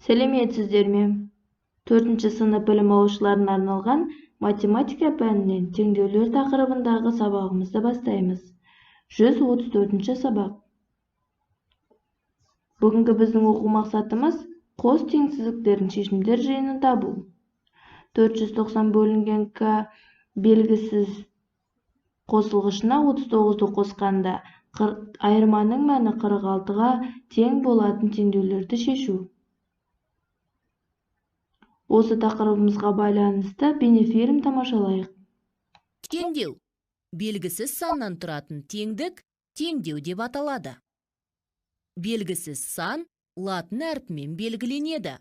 Сәлеметсіздерме? 4-ші сынып білім алушыларына арналған математика пәнінен теңдеулер тақырыбындағы сабағымызды бастаймыз. 134-ші сабақ. Бүгінгі біздің оқу мақсатымыз қос теңсіздіктердің шешімдер жиынын табу. 490 бөлінген k белгісіз қосылғышына 39-ды қосқанда айырманың мәні 46-ға тең болатын теңдеулерді шешу. Осы тақырыбымызға байланысты бейнефильм тамашалайық. Теңдеу. Белгісіз саннан тұратын теңдік теңдеу деп аталады. Белгісіз сан латын әрпімен белгіленеді.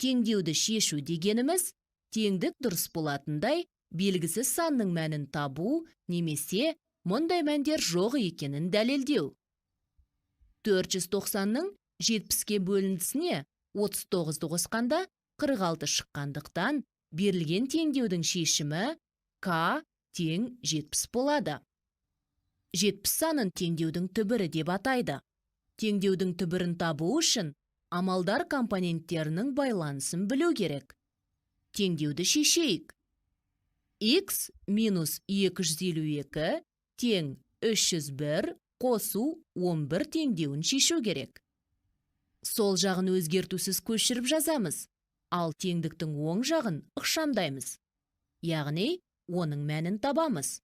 Теңдеуді шешу дегеніміз теңдік дұрыс болатындай белгісіз санның мәнін табу немесе мұндай мәндер жоқ екенін дәлелдеу. 490-ның 70-ке бөліндісіне 39-ды қосқанда 46 шыққандықтан берілген теңдеудің шешімі k тең 70 болады. 70 санын теңдеудің түбірі деп атайды. Теңдеудің түбірін табу үшін амалдар компоненттерінің байланысын білу керек. Теңдеуді шешейік. X минус 252 тең 301 қосу 11 теңдеуін шешу керек. Сол жағын өзгертусіз көшіріп жазамыз, ал теңдіктің оң жағын ықшамдаймыз. Яғни, оның мәнін табамыз.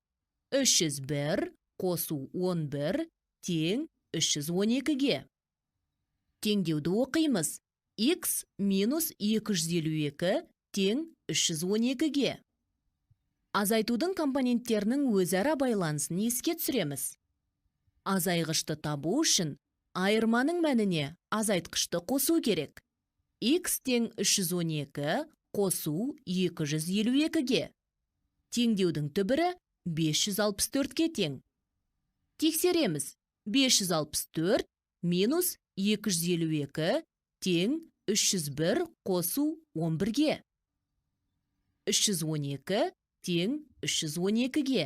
301 қосу 11 тең 312-ге. Теңдеуді оқимыз. X минус 252 тең 312-ге. Азайтудың компоненттерінің өзара байланысын еске түсіреміз. Азайғышты табу үшін айырманың мәніне азайтқышты қосу керек. X тең 312 қосу 252-ге. Теңдеудің түбірі 564-ке тең. Тексереміз. 564 минус 252 тең 301 қосу 11-ге. 312 тең 312-ге.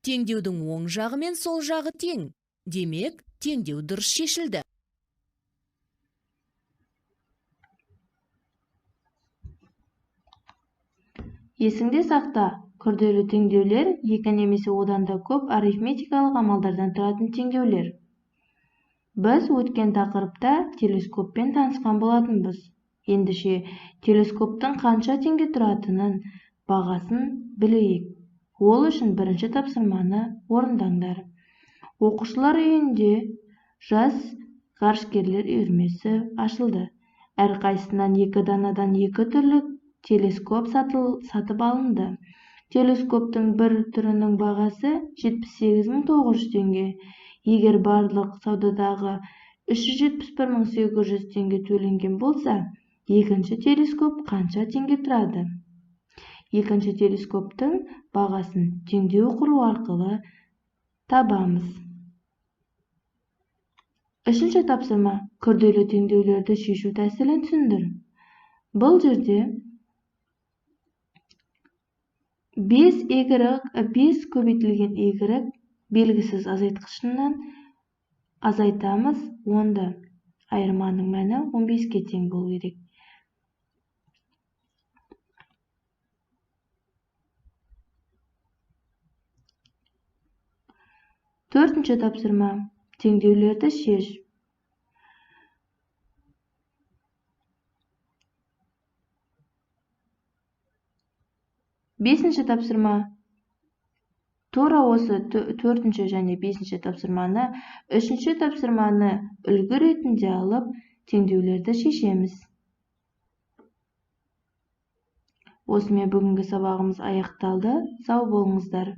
Теңдеудің оң жағы мен сол жағы тең. Демек, теңдеу дұрыс шешілді. Есіңде сақта, күрделі теңдеулер екі немесе одан да көп арифметикалық амалдардан тұратын теңдеулер. Біз өткен тақырыпта телескоппен танысқан болатынбыз. Ендеше, телескоптың қанша теңге тұратынын, бағасын білейік. Ол үшін бірінші тапсырманы орындаңдар. Оқушылар үйінде жас ғарышкерлер үйірмесі ашылды. Әрқайсысынан 2 данадан 2 түрлі телескоп сатып алынды. Телескоптың бір түрінің бағасы 78.900 теңге. Егер барлық саудадағы 371.800 теңге төленген болса, екінші телескоп қанша теңге тұрады? Екінші телескоптың бағасын теңдеу құру арқылы табамыз. Үшінші тапсырма, күрделі теңдеулерді шешу тәсілін түсіндір. Бұл жерде 5 көбейтілген y белгісіз азайтқышынан азайтамыз, онда айырманың мәні 15-ке тең болу керек. Төртінші тапсырма, теңдеулерді шеш. Бесінші тапсырма, тура осы 4-ші және 5-ші тапсырманы, 3-ші тапсырманы үлгі ретінде алып, теңдеулерді шешеміз. Осымен бүгінгі сабағымыз аяқталды. Сау болыңыздар.